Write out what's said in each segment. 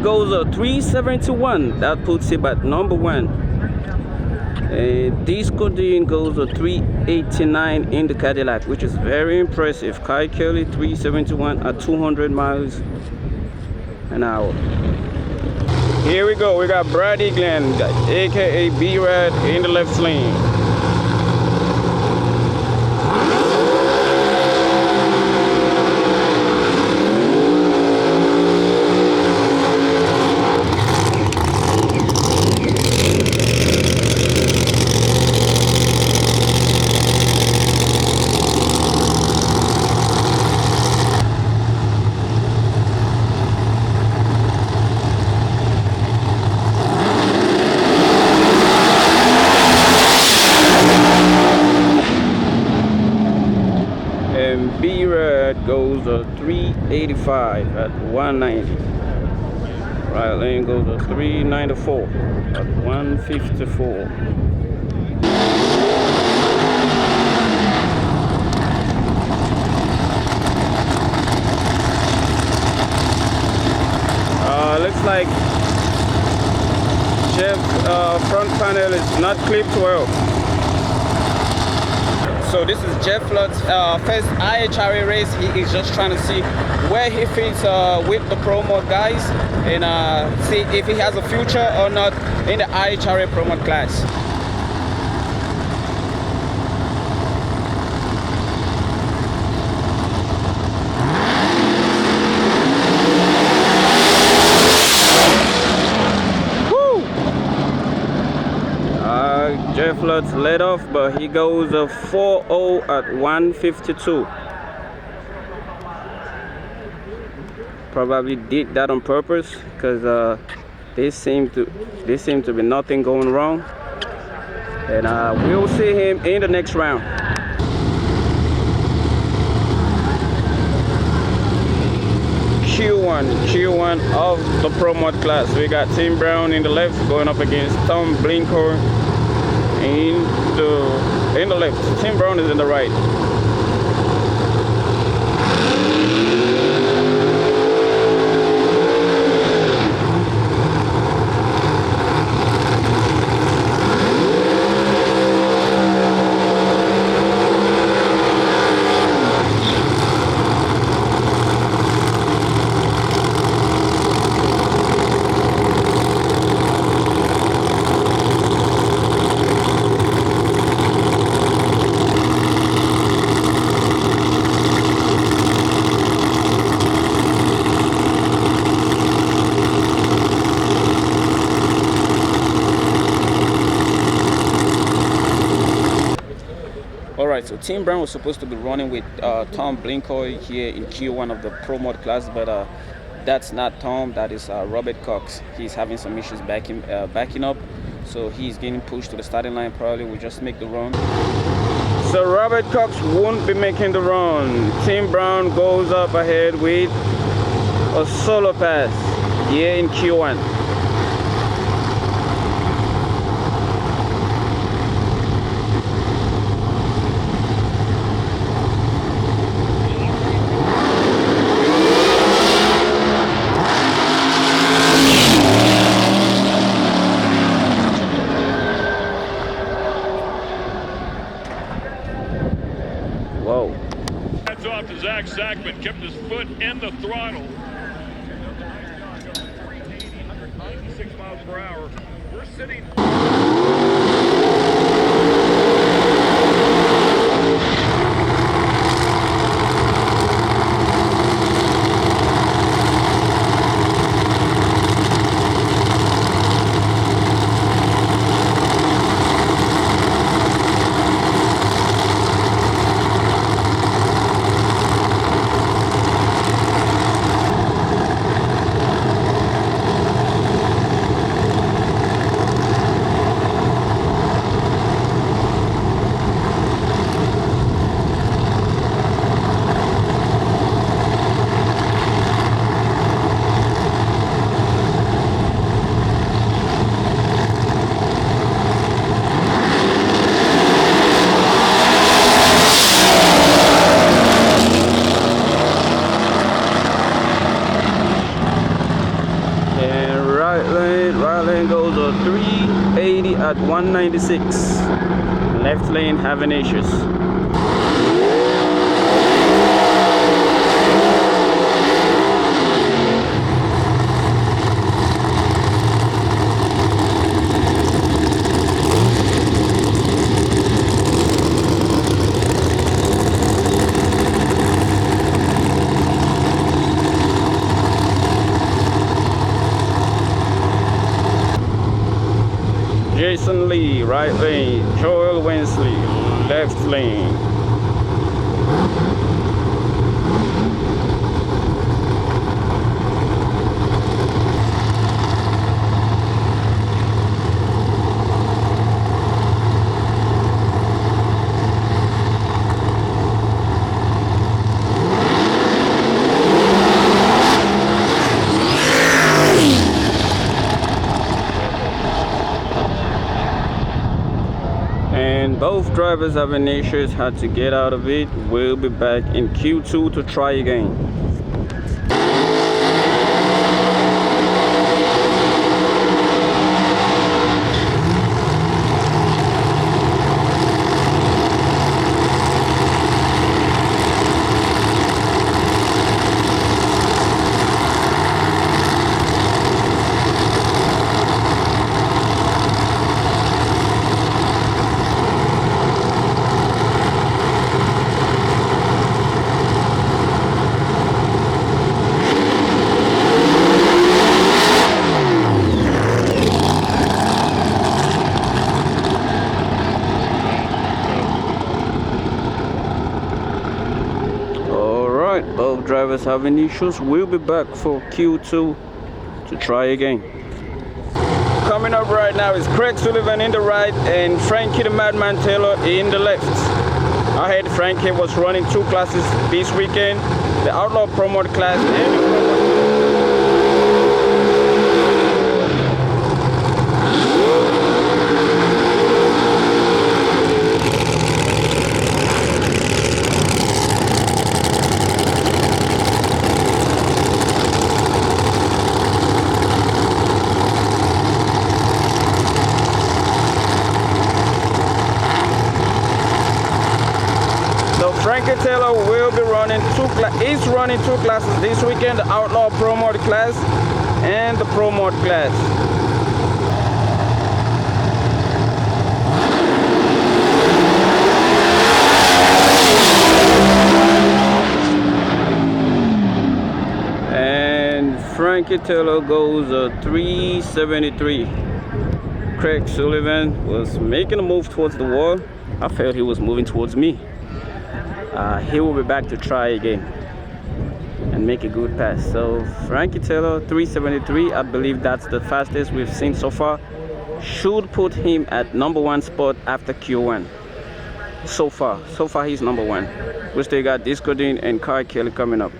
goes a 371. That puts him at number 1. Disco Dean goes a 389 in the Cadillac, which is very impressive. Kai Kelly 371 at 200 miles an hour. Here we go. We got Brady Glenn, aka B-Rad, in the left lane. B-Rad goes a 385 at 190. Right lane goes a 394 at 154. Looks like Jeff front panel is not clipped well. So this is Jeff Flood's first IHRA race. He is just trying to see where he fits with the Pro Mod guys and see if he has a future or not in the IHRA Pro Mod class. Jeff Lutz let off, but he goes a 4.0 at 152. Probably did that on purpose because there seem to be nothing going wrong, and we'll see him in the next round. Q1 of the Pro Mod class. We got Tim Brown in the left going up against Tom Blinker in the left. Tim Brown is in the right. Alright, so Tim Brown was supposed to be running with Tom Blinkoy here in Q1 of the Pro Mod class, but that's not Tom, that is Robert Cox. He's having some issues backing up, so he's getting pushed to the starting line. Probably will just make the run. So Robert Cox won't be making the run. Tim Brown goes up ahead with a solo pass here in Q1. Whoa. Heads off to Zach Sackman, kept his foot in the throttle. 96 miles per hour. We're sitting. got 196. Left lane having issues. Jason Lee, right lane. Joel Wensley, left lane. And both drivers having issues, had to get out of it. We'll be back in Q2 to try again. Both drivers having issues. We'll be back for Q2 to try again. Coming up right now is Craig Sullivan in the right and Frankie the Madman Taylor in the left. I heard Frankie was running 2 classes this weekend, the Outlaw Pro Mod Class and the Pro Mod. Frankie Taylor will be running is running 2 classes this weekend, the Outlaw Pro Mod Class and the Pro Mod Class. And Frankie Taylor goes 373. Craig Sullivan was making a move towards the wall. I felt he was moving towards me. He will be back to try again and make a good pass. So Frankie Taylor 373, I believe that's the fastest we've seen so far. Should put him at #1 spot after Q1. So far he's #1. We still got Disco Dean and Kai Kelly coming up.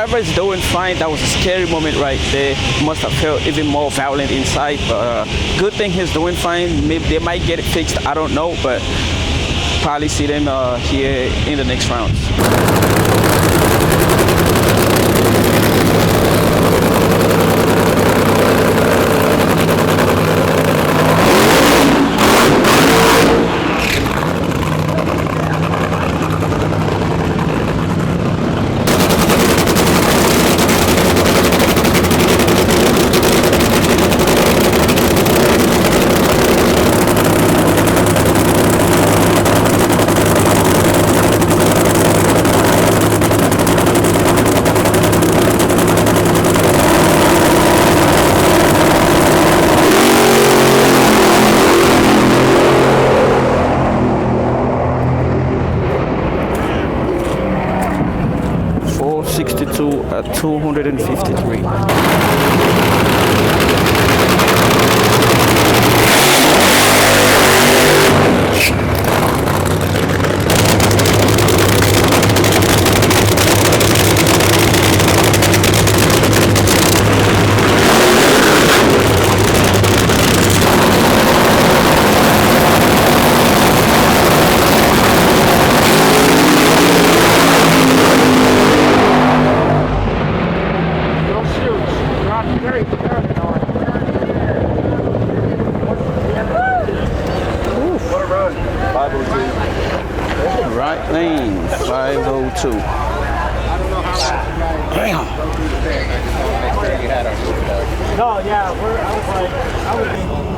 driver is doing fine. That was a scary moment right there. Must have felt even more violent inside, but good thing he's doing fine. Maybe they might get it fixed, I don't know, but probably see them here in the next rounds. At 253. Right lane, 502. Damn. No, yeah, I was like, I would be.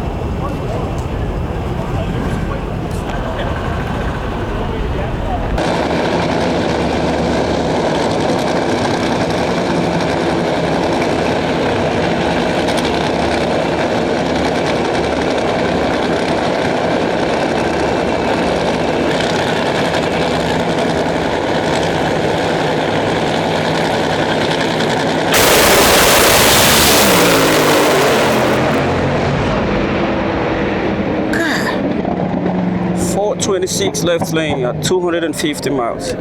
26 left lane at 250 miles.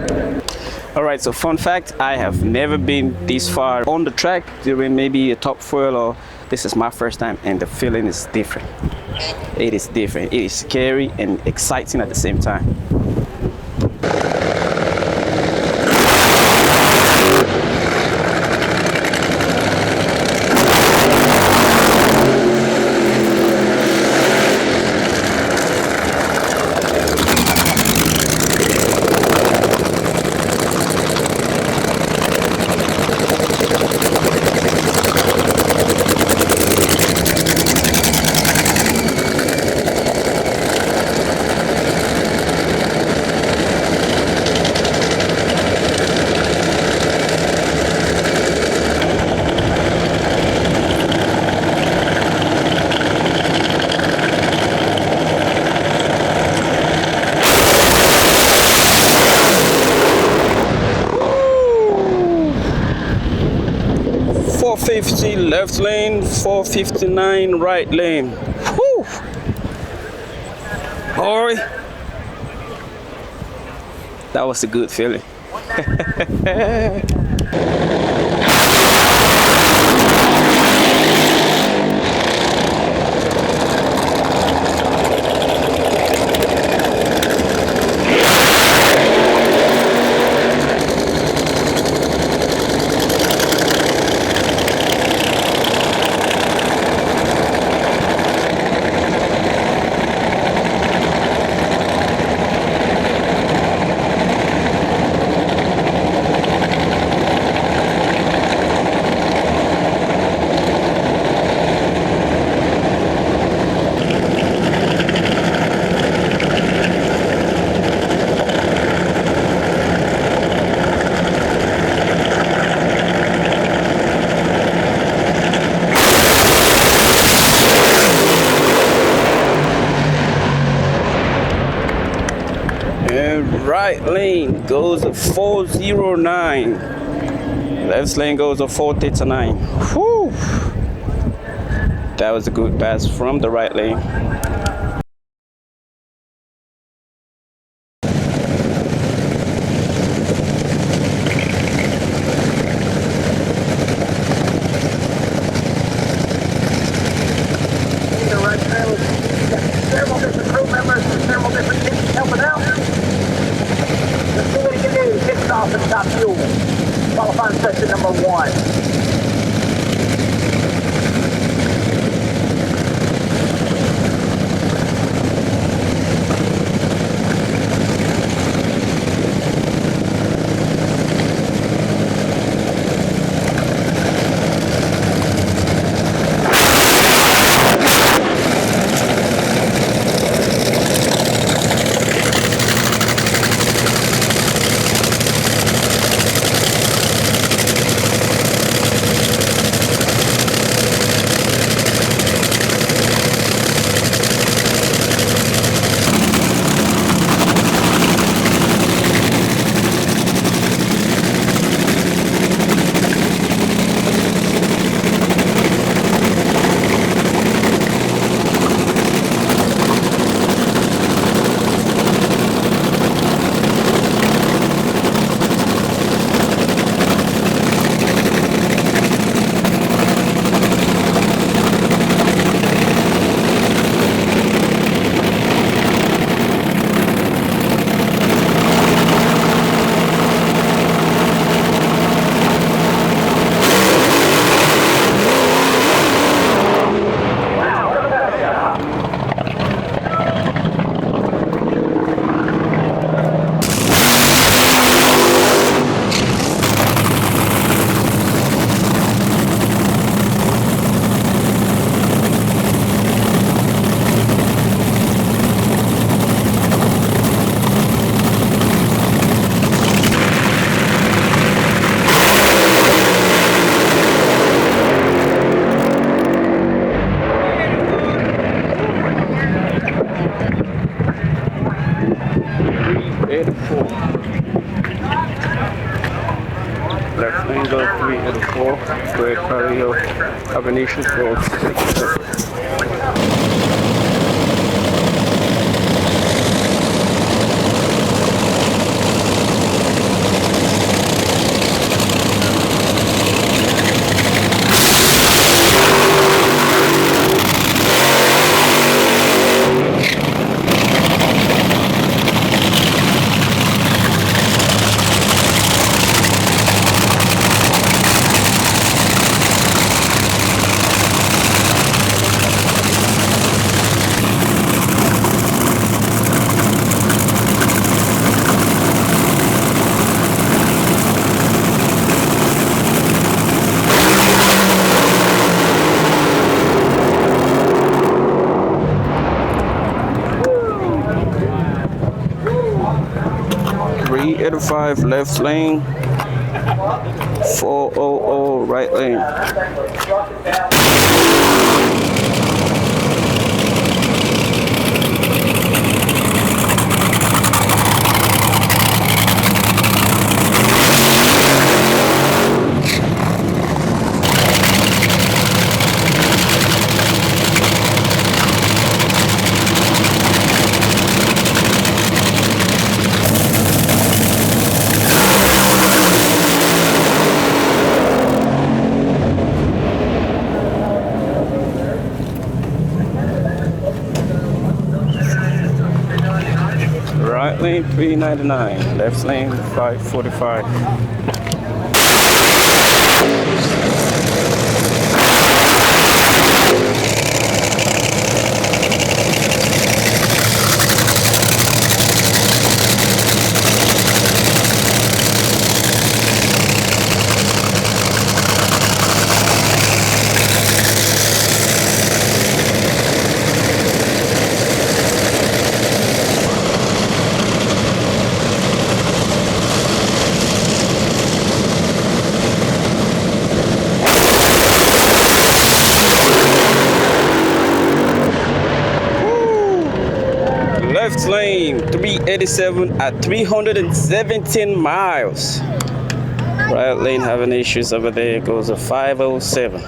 All right, so fun fact, I have never been this far on the track during maybe a top fuel, or this is my first time, and the feeling is different. It is different. It is scary and exciting at the same time. Left lane, 459 right lane. Whew. Boy, that was a good feeling. Right lane goes a 409. Left lane goes a 439. Whew. That was a good pass from the right lane. stop fuel. Qualifying section number 1. Left angle 384, square patio, combination for 6. .385 left lane, 400 right lane. Right lane 399, left lane 545. Left lane 387 at 317 miles. Right lane having issues over there. It goes to 507.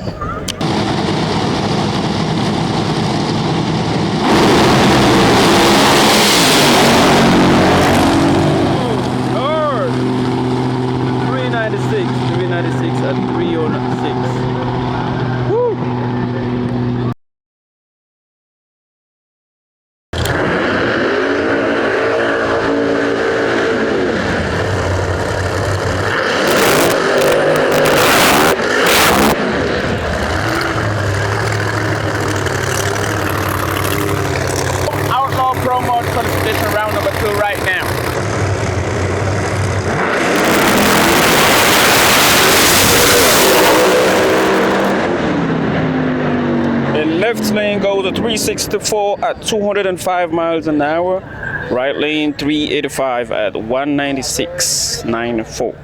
Lord. 396 at 306. Left lane goes a 364 at 205 miles an hour. Right lane 385 at 196.94.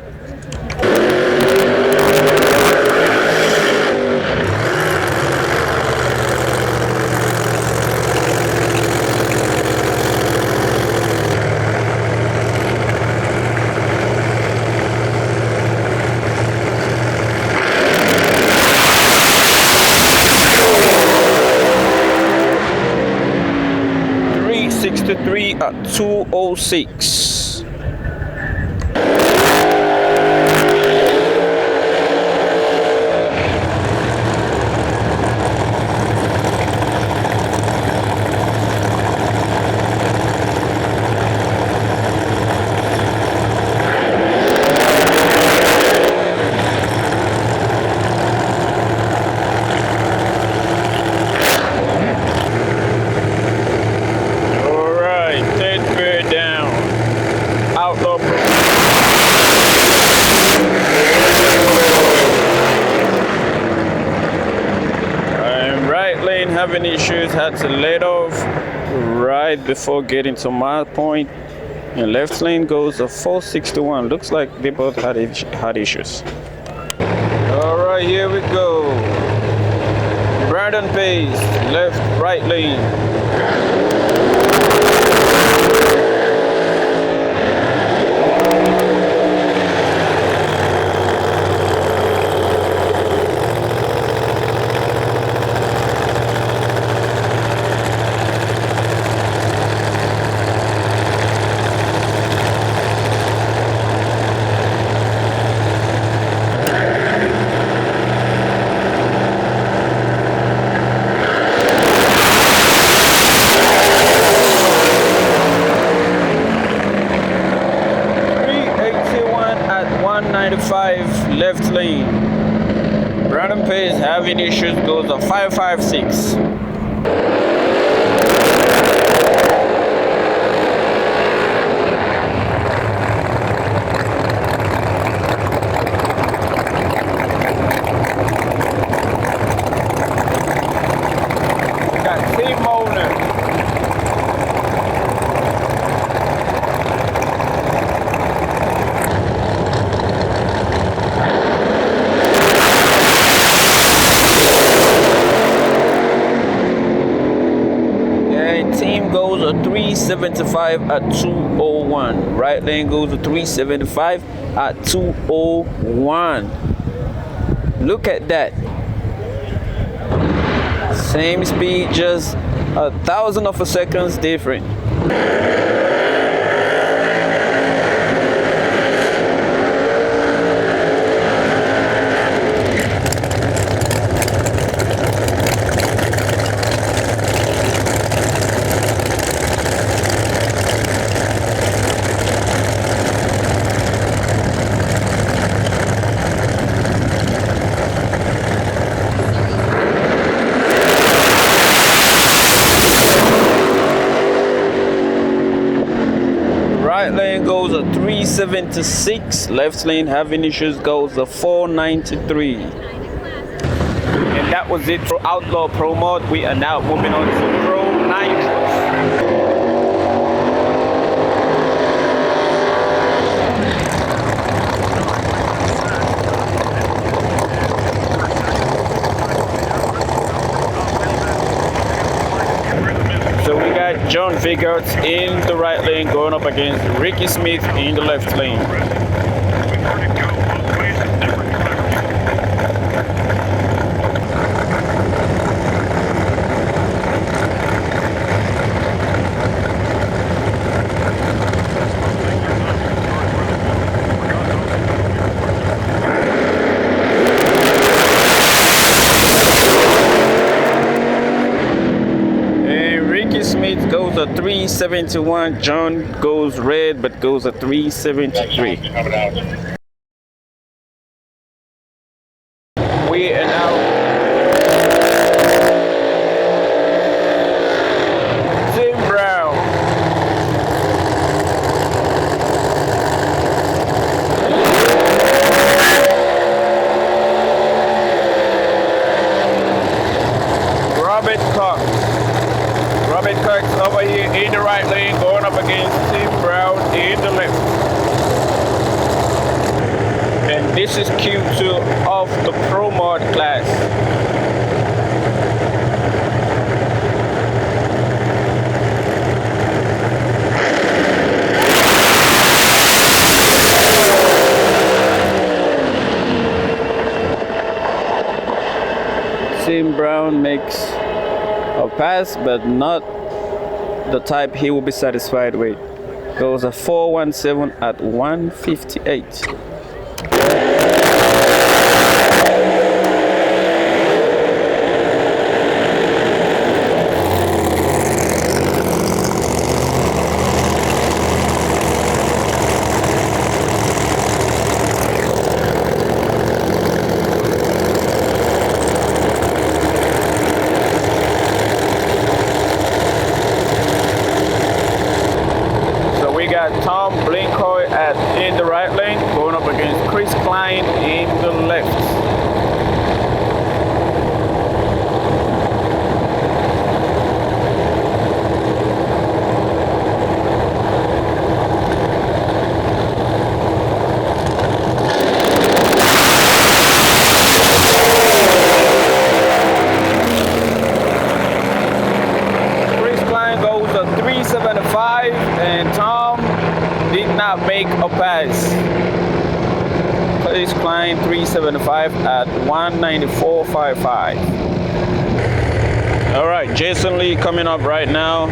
At 206. Outlaw Pro. Right lane having issues, had to let off right before getting to my point. And left lane goes a 461. Looks like they both had issues. All right, here we go. Brandon Pace, right lane. Left lane. Brandon Pace having issues, goes a 556. Got Team Owner. Goes a 375 at 201. Right lane goes a 375 at 201. Look at that. Same speed, just 1,000 of a seconds different. Right lane goes a 376. Left lane having issues, goes a 493. And that was it for Outlaw Pro Mod. We are now moving on to Pro Nitro. So we got John Vigart in the right lane going up against Ricky Smith in the left lane. Smith goes a 371. John goes red but goes a 373. We are now Tim Brown. Robert in the left. And this is Q2 of the Pro Mod class. Tim Brown makes a pass, but not the type he will be satisfied with. Goes a 417 at 158. Tom Blinkoy in the right lane, going up against Chris Klein in the left. Chris Klein goes to 375 and Tom did not make a pass. Chris Klein 375 at 194.55. All right, Jason Lee coming up right now.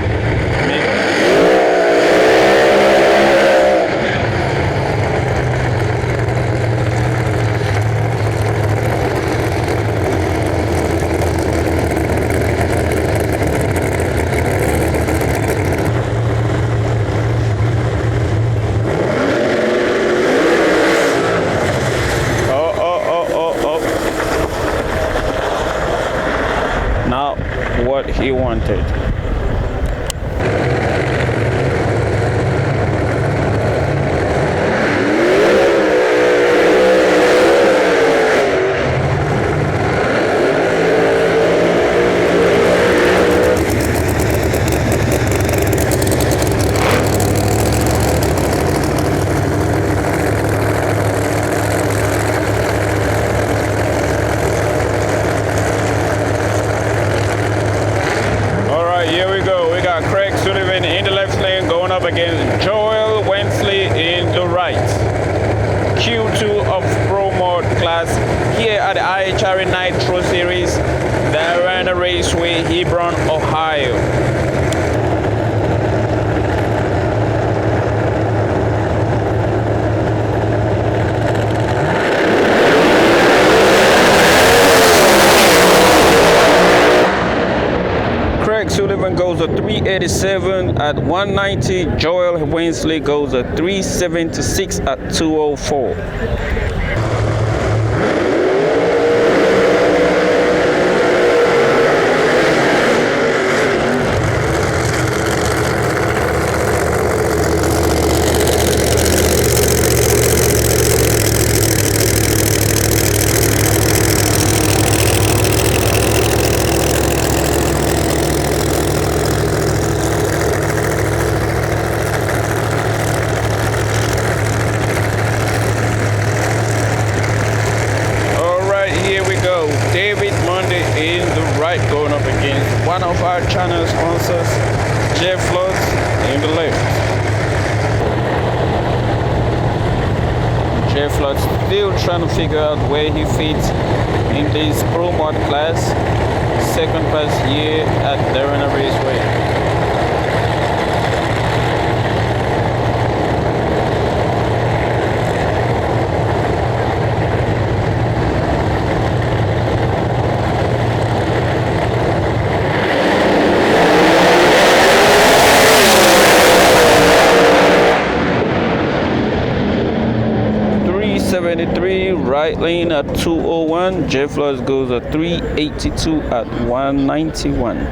What he wanted. Against Joel Wensley in the right. Q2 of Pro Mod class here at the IHRA Nitro Series, the IHRA Raceway, Hebron, Ohio. Sullivan goes a 387 at 190. Joel Wensley goes a 376 at 204. Going up against one of our channel sponsors, Jeff Lutz, in the left. Jeff Lutz still trying to figure out where he fits in this Pro Mod class. Second pass here at IHRA Raceway. Right lane at 201. Jeff Lutz goes at 382 at 191.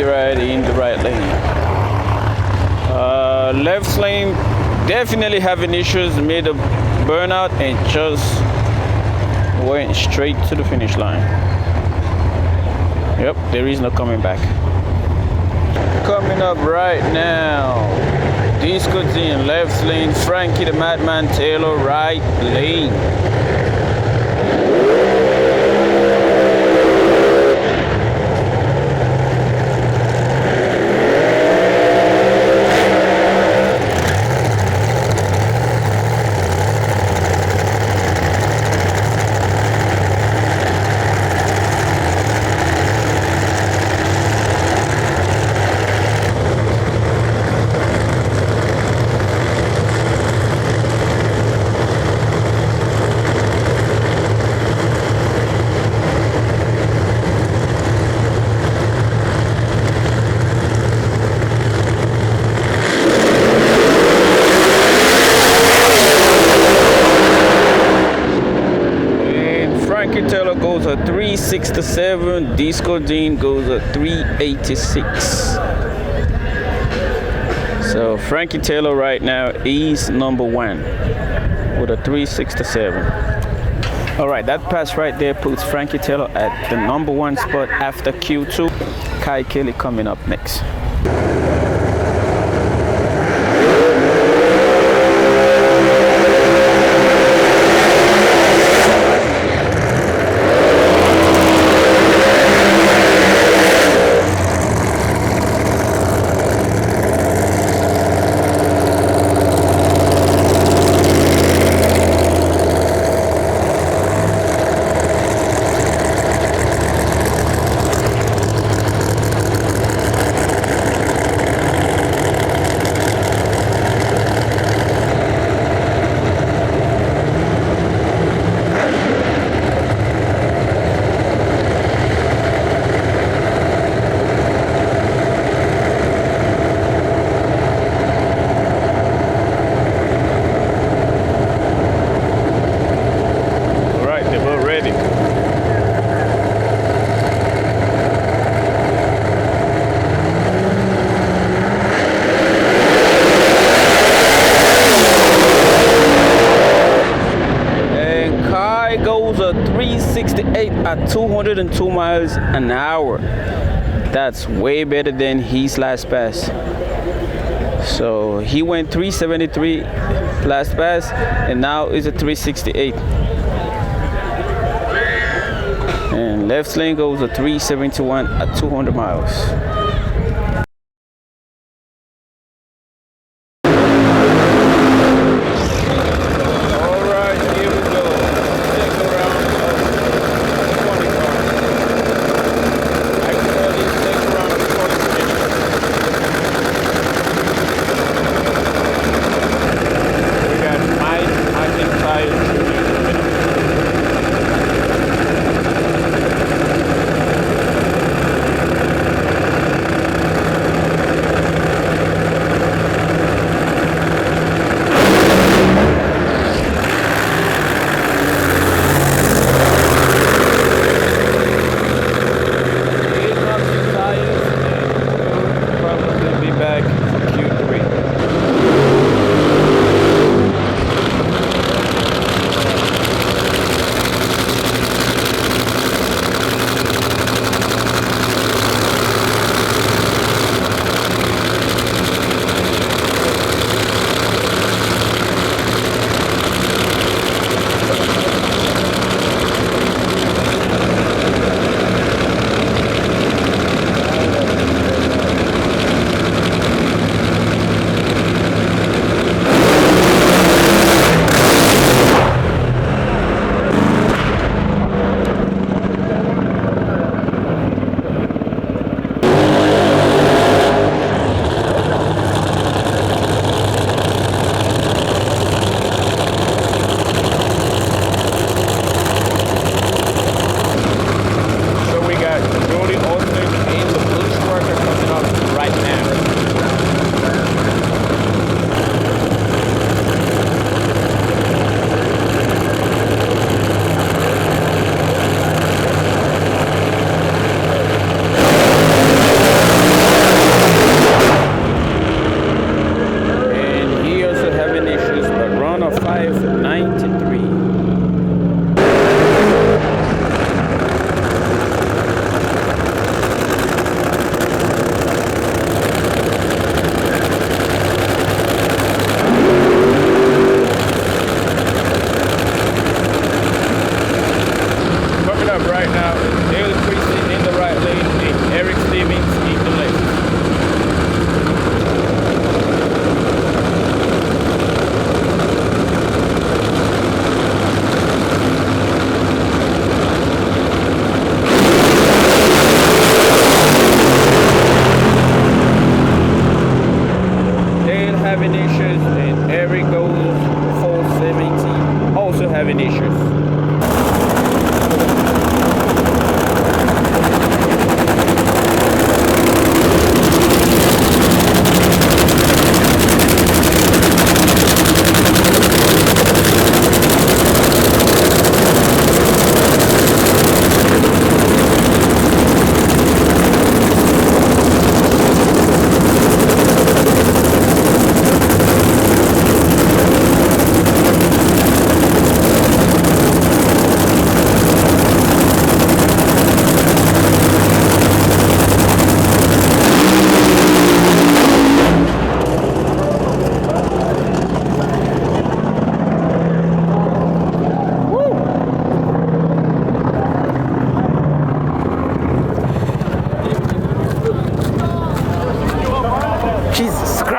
be right in the right lane. Left lane definitely having issues, made a burnout and just went straight to the finish line. Yep, there is no coming back. Coming up right now, Disco's in left lane, Frankie the Madman Taylor right lane. Frankie Taylor goes at 367, Disco Dean goes at 386. So Frankie Taylor right now is number one with a 367. All right, that pass right there puts Frankie Taylor at the number one spot after Q2. Kai Kelly coming up next. At 202 miles an hour. That's way better than his last pass. So he went 373 last pass and now is a 368. And left lane goes a 371 at 200 miles.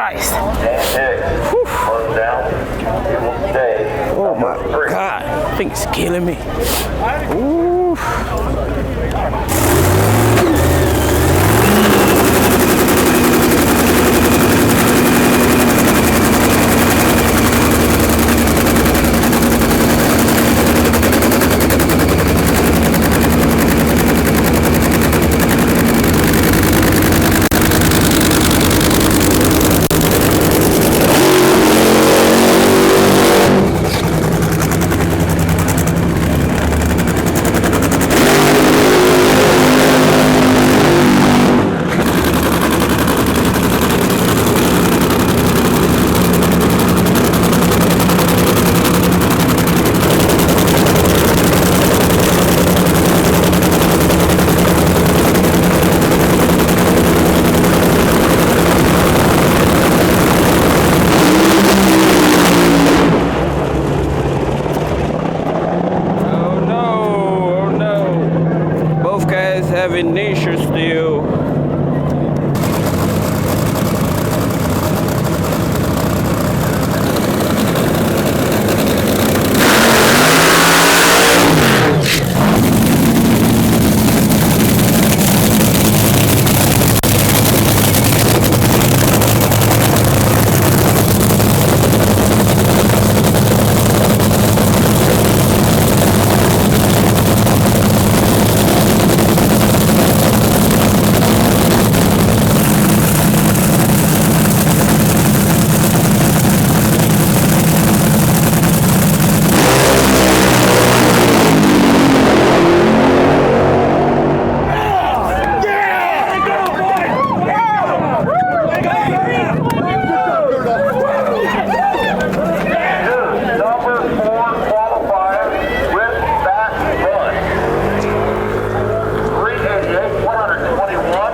Christ. Oh my God. I think it's killing me. Ooh. Having nature still.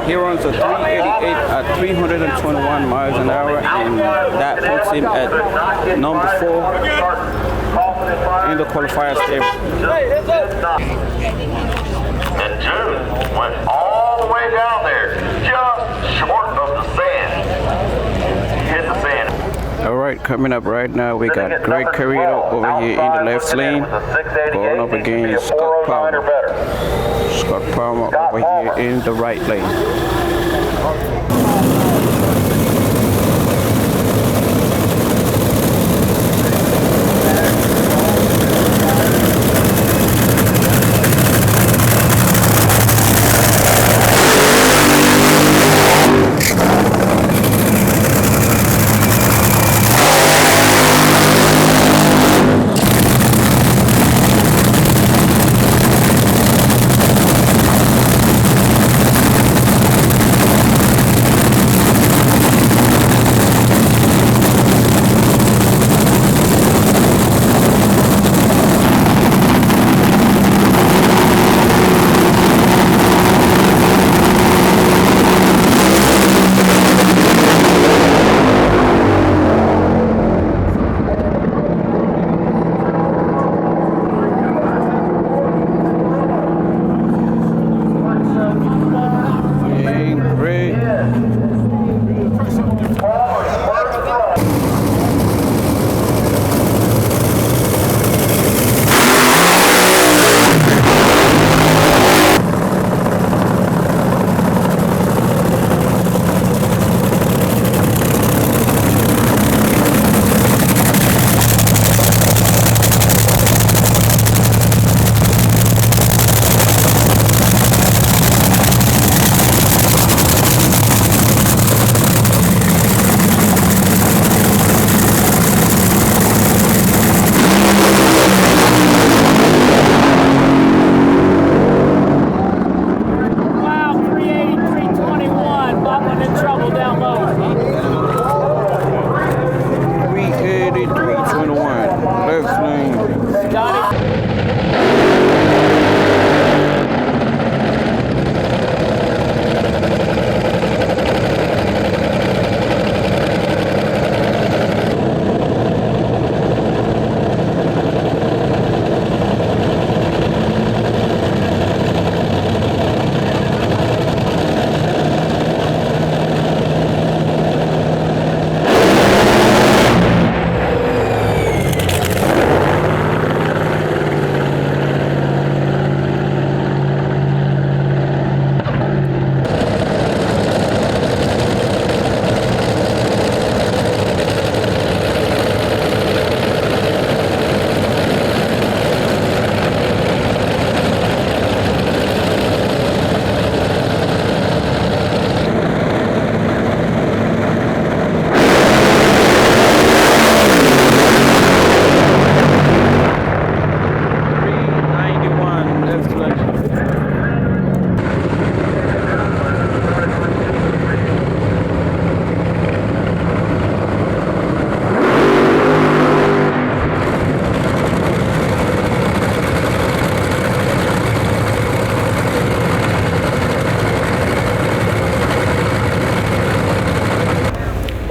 He runs a 388 at 321 miles an hour, and that puts him at number 4 in the qualifiers table. And June went all the way down there, just short of the sand. He hit the sand. All right, coming up right now, we got Greg Carrito over here in the left lane, going up against Scott Palmer. Scott Palmer over here in the right lane.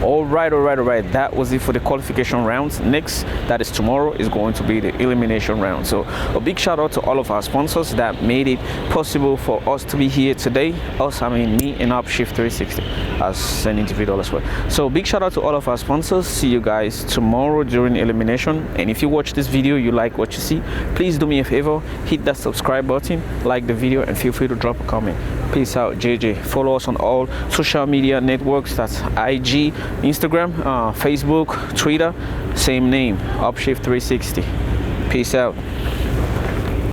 All right. That was it for the qualification rounds. Next, that is tomorrow, is going to be the elimination round. So a big shout out to all of our sponsors that made it possible for us to be here today. Us, I mean me and Upshift 360 as an individual as well. So big shout out to all of our sponsors. See you guys tomorrow during elimination. And if you watch this video, you like what you see, please do me a favor, hit that subscribe button, like the video, and feel free to drop a comment. Peace out, JJ. Follow us on all social media networks. That's IG, Instagram, Facebook, Twitter, same name, Upshift 360. Peace out.